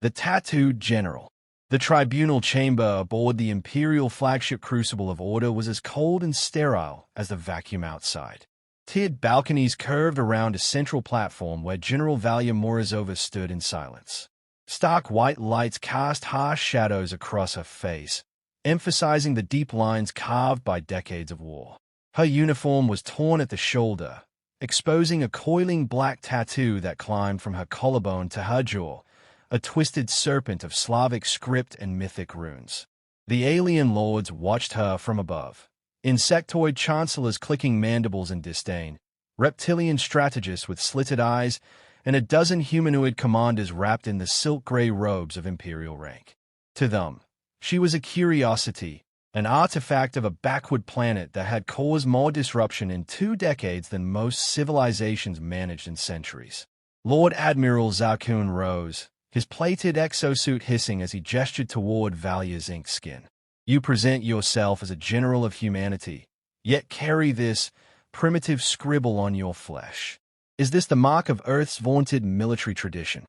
The tattooed general. The tribunal chamber aboard the imperial flagship Crucible of Order was as cold and sterile as the vacuum outside. Tiered balconies curved around a central platform where General Valya Morozova stood in silence. Stark white lights cast harsh shadows across her face, emphasizing the deep lines carved by decades of war. Her uniform was torn at the shoulder, exposing a coiling black tattoo that climbed from her collarbone to her jaw, a twisted serpent of Slavic script and mythic runes. The alien lords watched her from above. Insectoid chancellors clicking mandibles in disdain, reptilian strategists with slitted eyes, and a dozen humanoid commanders wrapped in the silk-gray robes of imperial rank. To them, she was a curiosity, an artifact of a backward planet that had caused more disruption in 2 decades than most civilizations managed in centuries. Lord Admiral Zakun rose, his plated exosuit hissing as he gestured toward Valya's ink skin. You present yourself as a general of humanity, yet carry this primitive scribble on your flesh. Is this the mark of Earth's vaunted military tradition?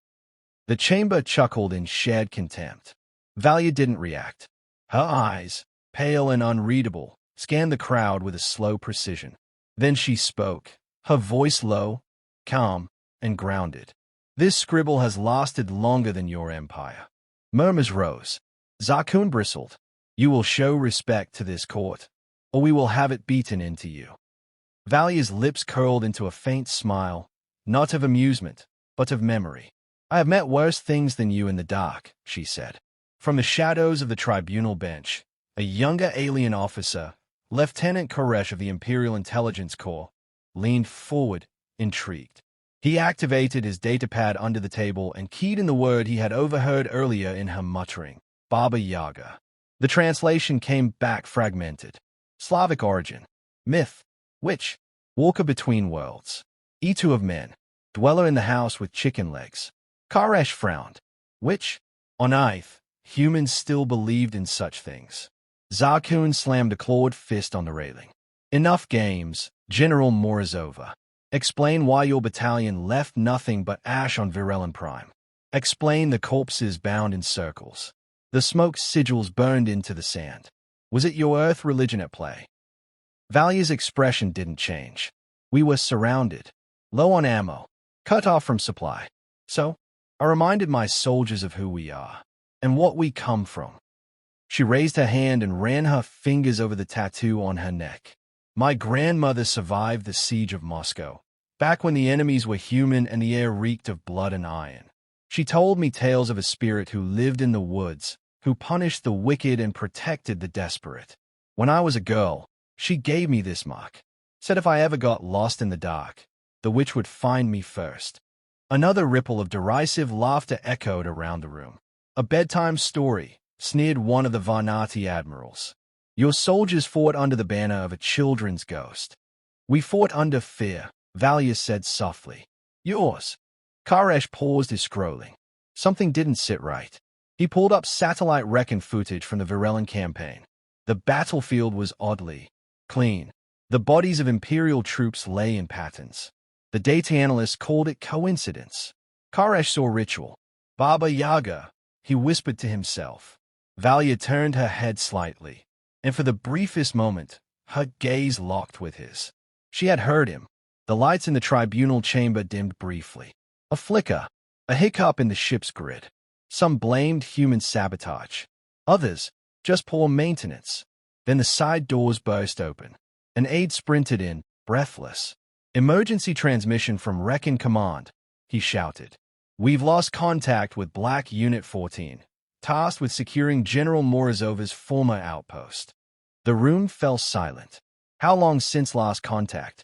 The chamber chuckled in shared contempt. Valya didn't react. Her eyes, pale and unreadable, scanned the crowd with a slow precision. Then she spoke, her voice low, calm, and grounded. This scribble has lasted longer than your empire. Murmurs rose. Zakun bristled. You will show respect to this court, or we will have it beaten into you. Valya's lips curled into a faint smile, not of amusement, but of memory. I have met worse things than you in the dark, she said. From the shadows of the tribunal bench, a younger alien officer, Lieutenant Koresh of the Imperial Intelligence Corps, leaned forward, intrigued. He activated his datapad under the table and keyed in the word he had overheard earlier in her muttering, Baba Yaga. The translation came back fragmented. Slavic origin. Myth. Witch. Walker between worlds. Eater of men. Dweller in the house with chicken legs. Koresh frowned. Witch? On Earth, humans still believed in such things. Zakun slammed a clawed fist on the railing. Enough games, General Morozova. Explain why your battalion left nothing but ash on Virelin Prime. Explain the corpses bound in circles. The smoke sigils burned into the sand. Was it your Earth religion at play? Valya's expression didn't change. We were surrounded, low on ammo, cut off from supply. So, I reminded my soldiers of who we are, and what we come from. She raised her hand and ran her fingers over the tattoo on her neck. My grandmother survived the siege of Moscow, back when the enemies were human and the air reeked of blood and iron. She told me tales of a spirit who lived in the woods, who punished the wicked and protected the desperate. When I was a girl, she gave me this mark, said if I ever got lost in the dark, the witch would find me first. Another ripple of derisive laughter echoed around the room. A bedtime story, sneered one of the Varnati admirals. Your soldiers fought under the banner of a children's ghost. We fought under fear, Valya said softly. Yours. Koresh paused his scrolling. Something didn't sit right. He pulled up satellite recon footage from the Virelin campaign. The battlefield was oddly clean. The bodies of Imperial troops lay in patterns. The data analyst called it coincidence. Koresh saw ritual. Baba Yaga, he whispered to himself. Valya turned her head slightly, and for the briefest moment, her gaze locked with his. She had heard him. The lights in the tribunal chamber dimmed briefly. A flicker, a hiccup in the ship's grid. Some blamed human sabotage. Others, just poor maintenance. Then the side doors burst open. An aide sprinted in, breathless. Emergency transmission from Recon Command, he shouted. We've lost contact with Black Unit 14, tasked with securing General Morozova's former outpost. The room fell silent. How long since last contact?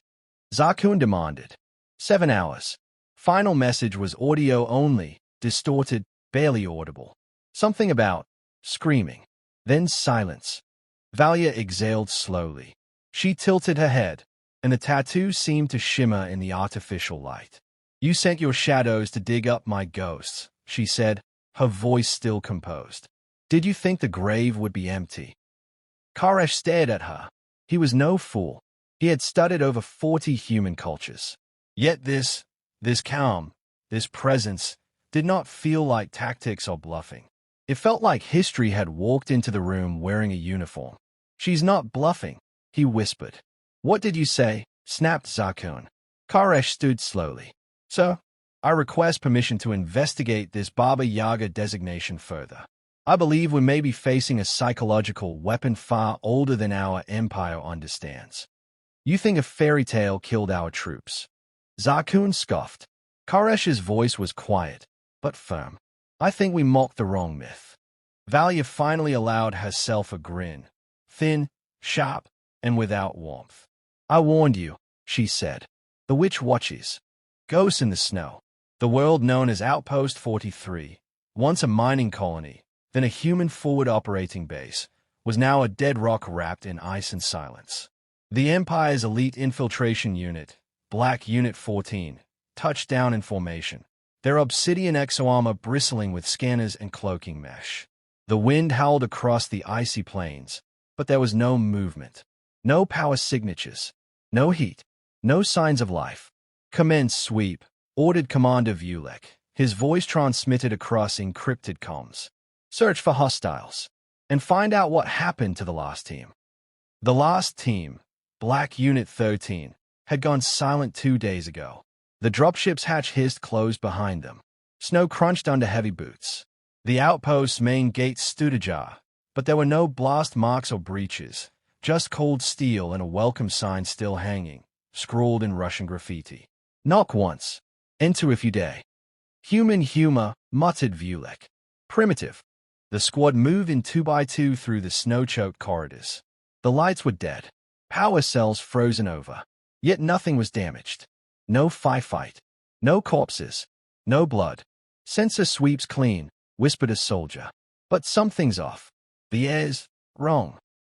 Zakun demanded. 7 hours. Final message was audio only, distorted, barely audible. Something about screaming. Then silence. Valya exhaled slowly. She tilted her head, and the tattoo seemed to shimmer in the artificial light. You sent your shadows to dig up my ghosts, she said, her voice still composed. Did you think the grave would be empty? Koresh stared at her. He was no fool. He had studied over 40 human cultures. Yet this calm, this presence, did not feel like tactics or bluffing. It felt like history had walked into the room wearing a uniform. "She's not bluffing," he whispered. "What did you say?" snapped Zakun. Koresh stood slowly. "So, I request permission to investigate this Baba Yaga designation further. I believe we may be facing a psychological weapon far older than our empire understands." "You think a fairy tale killed our troops?" Zakun scoffed. Koresh's voice was quiet, but firm. "I think we mocked the wrong myth." Valya finally allowed herself a grin. Thin, sharp, and without warmth. "I warned you," she said. "The witch watches. Ghosts in the snow." The world known as Outpost 43, once a mining colony, then a human forward operating base, was now a dead rock wrapped in ice and silence. The Empire's elite infiltration unit, Black Unit 14, touched down in formation, their obsidian exo-armor bristling with scanners and cloaking mesh. The wind howled across the icy plains, but there was no movement, no power signatures, no heat, no signs of life. "Commence sweep," ordered Commander Vulek, his voice transmitted across encrypted comms. "Search for hostiles, and find out what happened to the last team." The last team, Black Unit 13, had gone silent 2 days ago. The dropship's hatch hissed closed behind them. Snow crunched under heavy boots. The outpost's main gate stood ajar, but there were no blast marks or breaches, just cold steel and a welcome sign still hanging, scrawled in Russian graffiti. "Knock once. Enter if you dare." "Human humor," muttered Vulek. "Primitive." The squad moved in 2x2 through the snow-choked corridors. The lights were dead, power cells frozen over, yet nothing was damaged. No firefight, no corpses, no blood. "Sensor sweeps clean," whispered a soldier. "But something's off. The air's wrong."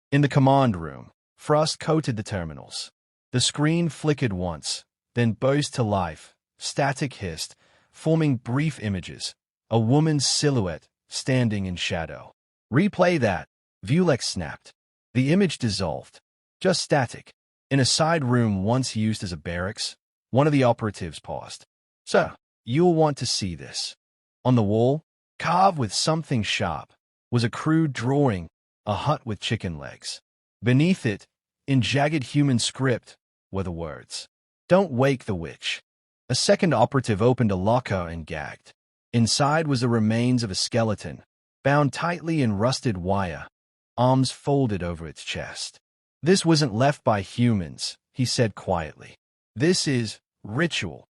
In the command room, frost coated the terminals. The screen flickered once, then burst to life, static hissed, forming brief images. A woman's silhouette, standing in shadow. "Replay that," Vulek snapped. The image dissolved. Just static. In a side room once used as a barracks, one of the operatives paused. "Sir, you'll want to see this." On the wall, carved with something sharp, was a crude drawing, a hut with chicken legs. Beneath it, in jagged human script, were the words, "Don't wake the witch." A second operative opened a locker and gagged. Inside was the remains of a skeleton, bound tightly in rusted wire, arms folded over its chest. "This wasn't left by humans," he said quietly. "This is ritual."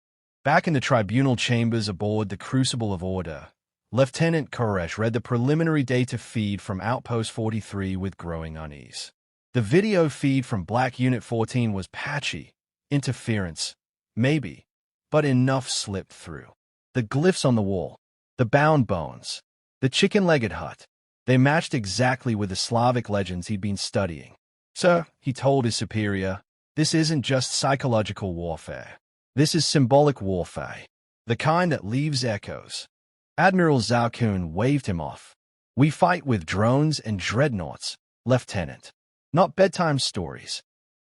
Back in the tribunal chambers aboard the Crucible of Order, Lieutenant Koresh read the preliminary data feed from Outpost 43 with growing unease. The video feed from Black Unit 14 was patchy. Interference, maybe, but enough slipped through. The glyphs on the wall, the bound bones, the chicken-legged hut, they matched exactly with the Slavic legends he'd been studying. "Sir," he told his superior, "this isn't just psychological warfare. This is symbolic warfare, the kind that leaves echoes." Admiral Zakun waved him off. "We fight with drones and dreadnoughts, Lieutenant. Not bedtime stories."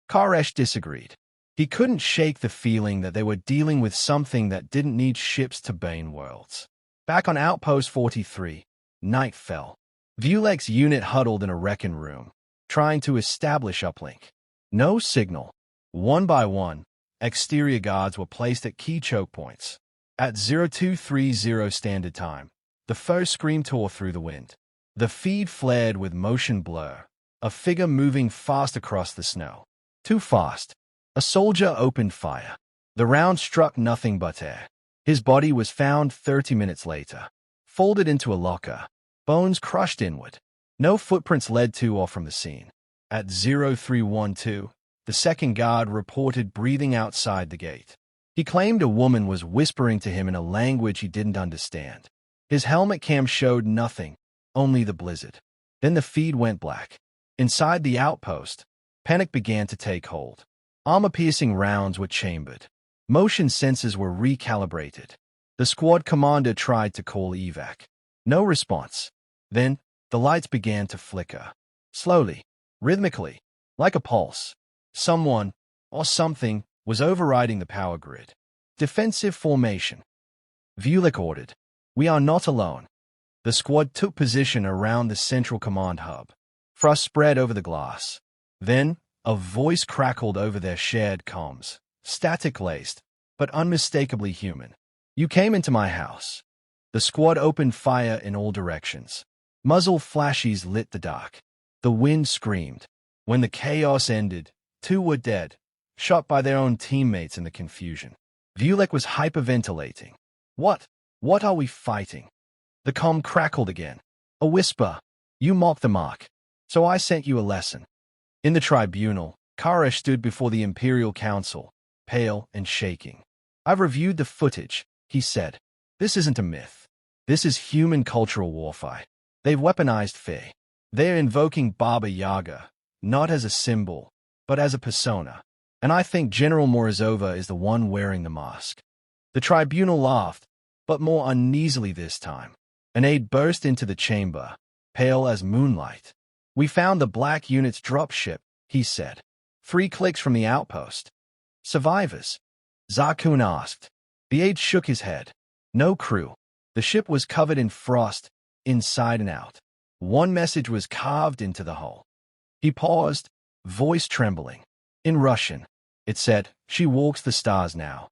Koresh disagreed. He couldn't shake the feeling that they were dealing with something that didn't need ships to bane worlds. Back on Outpost 43, night fell. Vulek's unit huddled in a wrecking room, trying to establish uplink. No signal. One by one, exterior guards were placed at key choke points. At 0230 Standard Time, the first scream tore through the wind. The feed flared with motion blur, a figure moving fast across the snow. Too fast. A soldier opened fire. The round struck nothing but air. His body was found 30 minutes later, folded into a locker, bones crushed inward. No footprints led to or from the scene. At 0312, the second guard reported breathing outside the gate. He claimed a woman was whispering to him in a language he didn't understand. His helmet cam showed nothing, only the blizzard. Then the feed went black. Inside the outpost, panic began to take hold. Armor-piercing rounds were chambered. Motion sensors were recalibrated. The squad commander tried to call evac. No response. Then, the lights began to flicker. Slowly, rhythmically, like a pulse. Someone, or something, was overriding the power grid. "Defensive formation," Vulek ordered. We are not alone. The squad took position around the central command hub. Frost spread over the glass. Then, a voice crackled over their shared comms, static-laced, but unmistakably human. You came into my house. The squad opened fire in all directions. Muzzle flashes lit the dark. The wind screamed. When the chaos ended, 2 were dead, shot by their own teammates in the confusion. Vulek was hyperventilating. What? What are we fighting? The comm crackled again. A whisper. You mocked the mark. So I sent you a lesson. In the tribunal, Karesh stood before the Imperial Council, pale and shaking. I've reviewed the footage, he said. This isn't a myth. This is human cultural warfare. They've weaponized fear. They're invoking Baba Yaga, not as a symbol, but as a persona. And I think General Morozova is the one wearing the mask. The tribunal laughed, but more uneasily this time. An aide burst into the chamber, pale as moonlight. We found the black unit's dropship, he said. 3 clicks from the outpost. Survivors? Zakun asked. The aide shook his head. No crew. The ship was covered in frost, inside and out. One message was carved into the hull. He paused, voice trembling. In Russian, it said, she walks the stars now.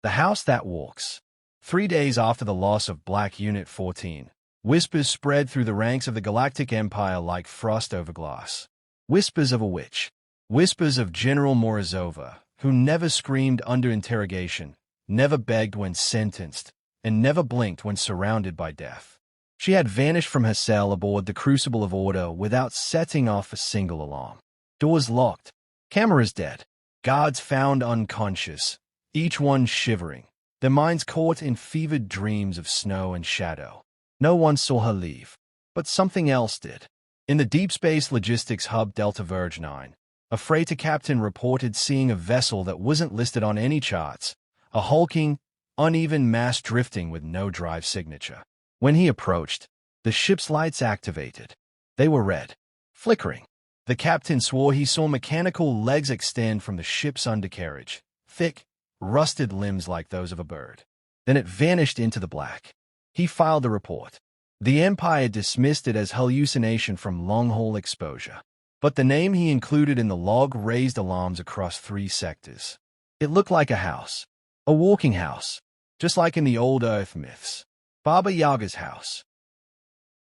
The house that walks. 3 days after the loss of Black Unit 14, whispers spread through the ranks of the Galactic Empire like frost over glass. Whispers of a witch. Whispers of General Morozova, who never screamed under interrogation, never begged when sentenced, and never blinked when surrounded by death. She had vanished from her cell aboard the Crucible of Order without setting off a single alarm. Doors locked. Cameras dead. Guards found unconscious, each one shivering, their minds caught in fevered dreams of snow and shadow. No one saw her leave. But something else did. In the deep space logistics hub Delta Verge 9, a freighter captain reported seeing a vessel that wasn't listed on any charts, a hulking, uneven mass drifting with no drive signature. When he approached, the ship's lights activated. They were red, flickering. The captain swore he saw mechanical legs extend from the ship's undercarriage, thick, rusted limbs like those of a bird. Then it vanished into the black. He filed a report. The Empire dismissed it as hallucination from long-haul exposure. But the name he included in the log raised alarms across 3 sectors. It looked like a house. A walking house. Just like in the old Earth myths. Baba Yaga's house.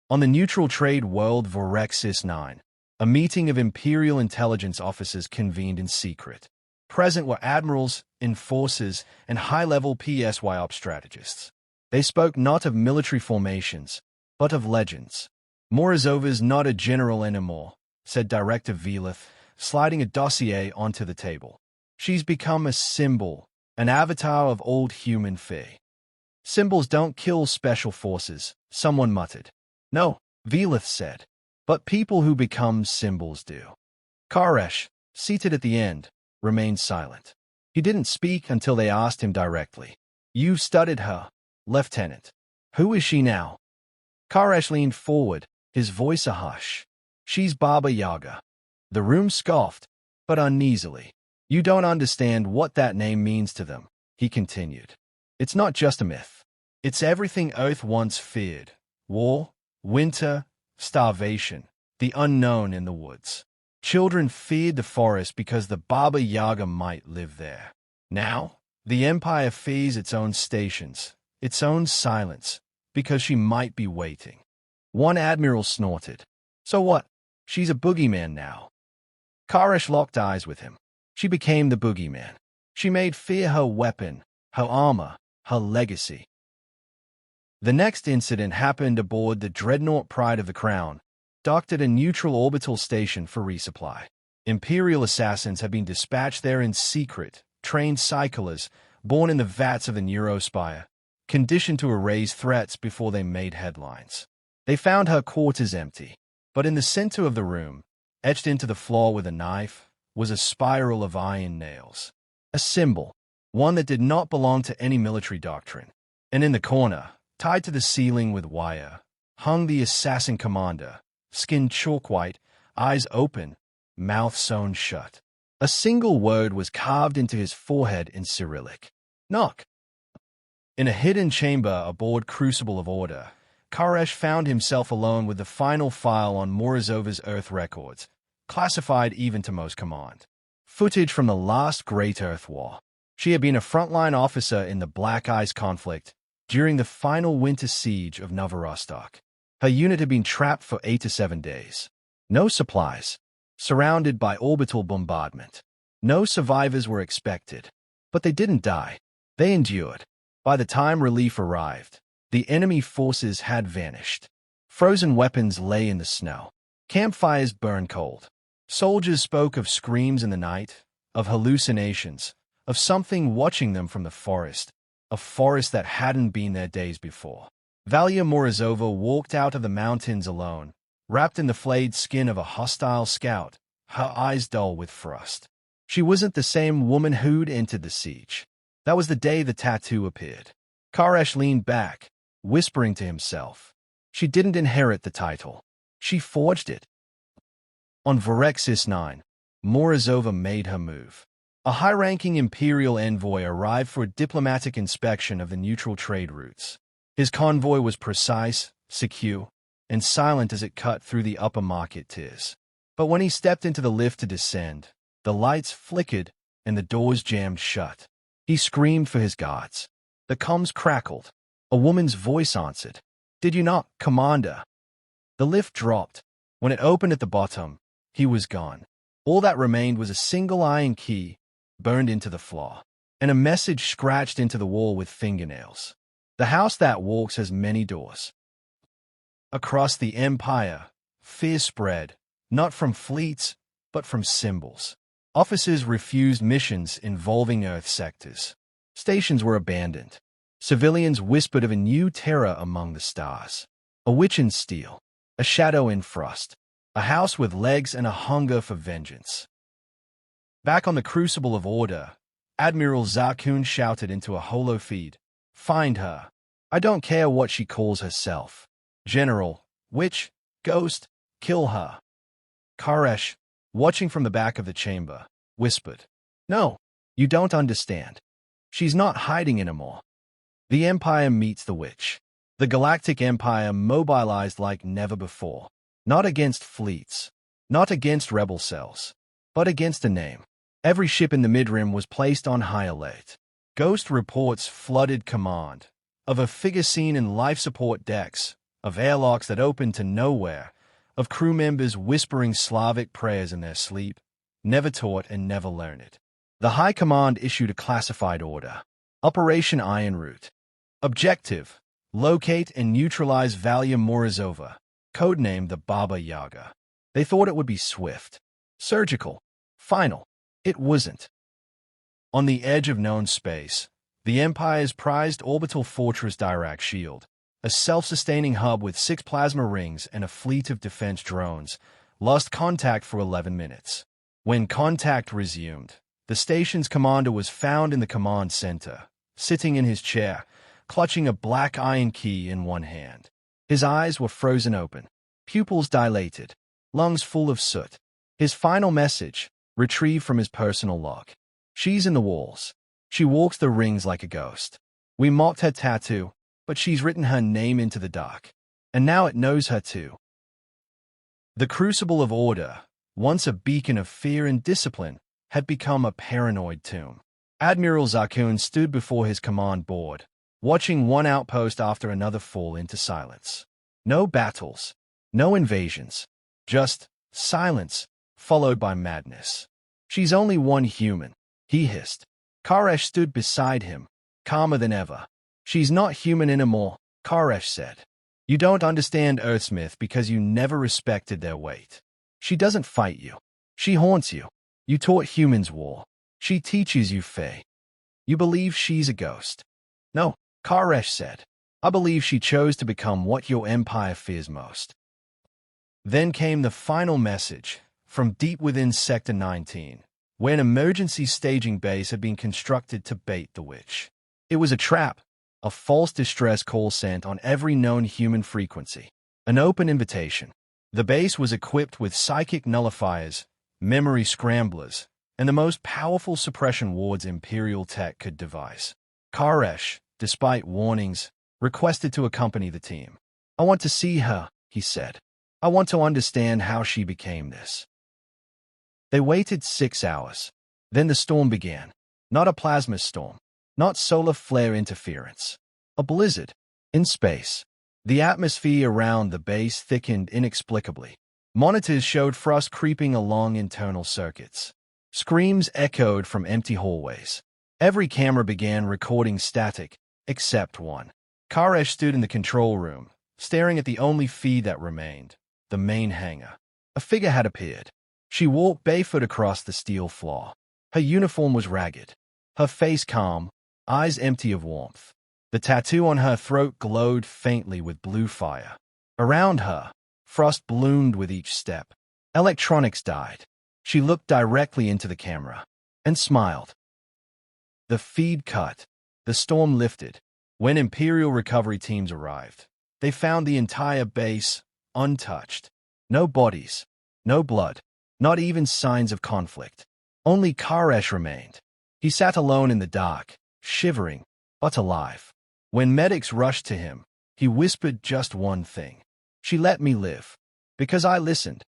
On the neutral trade world Vorexis 9, a meeting of Imperial intelligence officers convened in secret. Present were admirals, enforcers, and high-level PSYOP strategists. They spoke not of military formations, but of legends. Morozova's not a general anymore, said Director Velith, sliding a dossier onto the table. She's become a symbol, an avatar of old human fear. Symbols don't kill special forces, someone muttered. No, Velith said, but people who become symbols do. Karesh, seated at the end, remained silent. He didn't speak until they asked him directly. You've studied her, Lieutenant. Who is she now? Karesh leaned forward, his voice a hush. She's Baba Yaga. The room scoffed, but uneasily. You don't understand what that name means to them, he continued. It's not just a myth. It's everything Earth once feared. War, winter, starvation, the unknown in the woods. Children feared the forest because the Baba Yaga might live there. Now, the Empire fears its own stations, its own silence, because she might be waiting. One admiral snorted. So what? She's a boogeyman now. Karesh locked eyes with him. She became the boogeyman. She made fear her weapon, her armor, her legacy. The next incident happened aboard the dreadnought Pride of the Crown, docked at a neutral orbital station for resupply. Imperial assassins had been dispatched there in secret, trained cyclers, born in the vats of the Neurospire, conditioned to erase threats before they made headlines. They found her quarters empty, but in the center of the room, etched into the floor with a knife, was a spiral of iron nails. A symbol, one that did not belong to any military doctrine. And in the corner, tied to the ceiling with wire, hung the assassin commander, skin chalk white, eyes open, mouth sewn shut. A single word was carved into his forehead in Cyrillic. Knock. In a hidden chamber aboard Crucible of Order, Koresh found himself alone with the final file on Morozova's Earth records, classified even to most command. Footage from the last Great Earth War. She had been a frontline officer in the Black Ice conflict during the final winter siege of Novorostok. Her unit had been trapped for 8 to 7 days. No supplies. Surrounded by orbital bombardment. No survivors were expected. But they didn't die. They endured. By the time relief arrived, the enemy forces had vanished. Frozen weapons lay in the snow. Campfires burned cold. Soldiers spoke of screams in the night, of hallucinations, of something watching them from the forest, a forest that hadn't been there days before. Valya Morozova walked out of the mountains alone, wrapped in the flayed skin of a hostile scout, her eyes dull with frost. She wasn't the same woman who'd entered the siege. That was the day the tattoo appeared. Koresh leaned back, whispering to himself. She didn't inherit the title. She forged it. On Vorexis 9, Morozova made her move. A high-ranking imperial envoy arrived for a diplomatic inspection of the neutral trade routes. His convoy was precise, secure, and silent as it cut through the upper market tiers. But when he stepped into the lift to descend, the lights flickered and the doors jammed shut. He screamed for his guards. The comms crackled. A woman's voice answered. "Did you not, Commander?" The lift dropped. When it opened at the bottom, he was gone. All that remained was a single iron key, burned into the floor, and a message scratched into the wall with fingernails. The house that walks has many doors. Across the Empire, fear spread, not from fleets, but from symbols. Officers refused missions involving Earth sectors. Stations were abandoned. Civilians whispered of a new terror among the stars. A witch in steel, a shadow in frost, a house with legs and a hunger for vengeance. Back on the Crucible of Order, Admiral Zakun shouted into a holo feed, "Find her. I don't care what she calls herself. General, witch, ghost, kill her." Koresh, watching from the back of the chamber, whispered, "No, you don't understand. She's not hiding anymore." The Empire meets the witch. The Galactic Empire mobilized like never before. Not against fleets, not against rebel cells, but against a name. Every ship in the Midrim was placed on high alert. Ghost reports flooded command, of a figure seen in life support decks, of airlocks that opened to nowhere, of crew members whispering Slavic prayers in their sleep, never taught and never learned. The High Command issued a classified order. Operation Iron Root. Objective: locate and neutralize Valya Morozova, codenamed the Baba Yaga. They thought it would be swift, surgical, final. It wasn't. On the edge of known space, the Empire's prized orbital fortress Dirac Shield, a self-sustaining hub with 6 plasma rings and a fleet of defense drones, lost contact for 11 minutes. When contact resumed, the station's commander was found in the command center, sitting in his chair, clutching a black iron key in one hand. His eyes were frozen open, pupils dilated, lungs full of soot. His final message, retrieved from his personal log. "She's in the walls. She walks the rings like a ghost. We mocked her tattoo, but she's written her name into the dark. And now it knows her too." The Crucible of Order, once a beacon of fear and discipline, had become a paranoid tomb. Admiral Zakun stood before his command board, watching one outpost after another fall into silence. No battles, no invasions, just silence, followed by madness. "She's only one human," he hissed. Koresh stood beside him, calmer than ever. "She's not human anymore," Koresh said. "You don't understand Earthsmith because you never respected their weight. She doesn't fight you. She haunts you. You taught humans war. She teaches you Fae. You believe she's a ghost." "No," Koresh said. "I believe she chose to become what your empire fears most." Then came the final message, from deep within Sector 19, where an emergency staging base had been constructed to bait the witch. It was a trap, a false distress call sent on every known human frequency, an open invitation. The base was equipped with psychic nullifiers, memory scramblers, and the most powerful suppression wards Imperial tech could devise. Koresh, despite warnings, requested to accompany the team. "I want to see her," he said. "I want to understand how she became this." They waited 6 hours. Then the storm began. Not a plasma storm. Not solar flare interference. A blizzard. In space. The atmosphere around the base thickened inexplicably. Monitors showed frost creeping along internal circuits. Screams echoed from empty hallways. Every camera began recording static, except one. Karesh stood in the control room, staring at the only feed that remained, the main hangar. A figure had appeared. She walked barefoot across the steel floor. Her uniform was ragged. Her face calm, eyes empty of warmth. The tattoo on her throat glowed faintly with blue fire. Around her, frost bloomed with each step. Electronics died. She looked directly into the camera and smiled. The feed cut. The storm lifted. When Imperial recovery teams arrived, they found the entire base untouched. No bodies, no blood, not even signs of conflict. Only Karesh remained. He sat alone in the dark, shivering, but alive. When medics rushed to him, he whispered just one thing. "She let me live. Because I listened."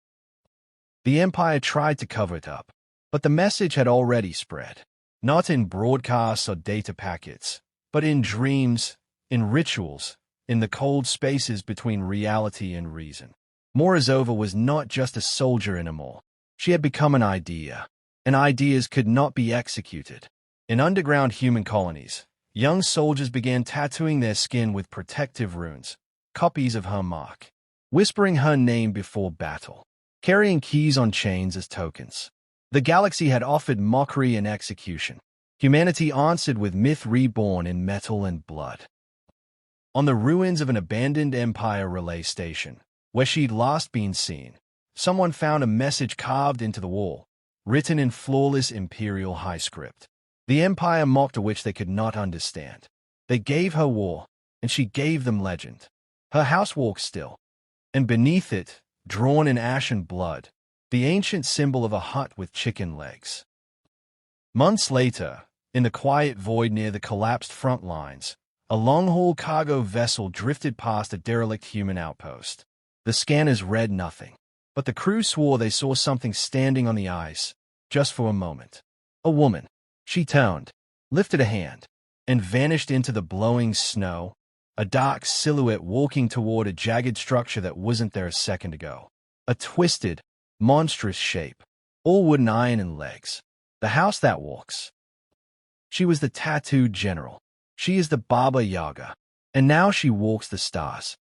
The Empire tried to cover it up, but the message had already spread. Not in broadcasts or data packets, but in dreams, in rituals, in the cold spaces between reality and reason. Morozova was not just a soldier anymore. She had become an idea, and ideas could not be executed. In underground human colonies, young soldiers began tattooing their skin with protective runes, copies of her mark, whispering her name before battle, carrying keys on chains as tokens. The galaxy had offered mockery and execution. Humanity answered with myth reborn in metal and blood. On the ruins of an abandoned Empire relay station, where she'd last been seen, someone found a message carved into the wall, written in flawless Imperial high script. The Empire mocked a which they could not understand. They gave her war, and she gave them legend. Her house walked still, and beneath it, drawn in ash and blood, the ancient symbol of a hut with chicken legs. Months later, in the quiet void near the collapsed front lines, a long-haul cargo vessel drifted past a derelict human outpost. The scanners read nothing, but the crew swore they saw something standing on the ice, just for a moment. A woman. She turned, lifted a hand, and vanished into the blowing snow, a dark silhouette walking toward a jagged structure that wasn't there a second ago. A twisted, monstrous shape, all wood and iron and legs. The house that walks. She was the tattooed general. She is the Baba Yaga, and now she walks the stars.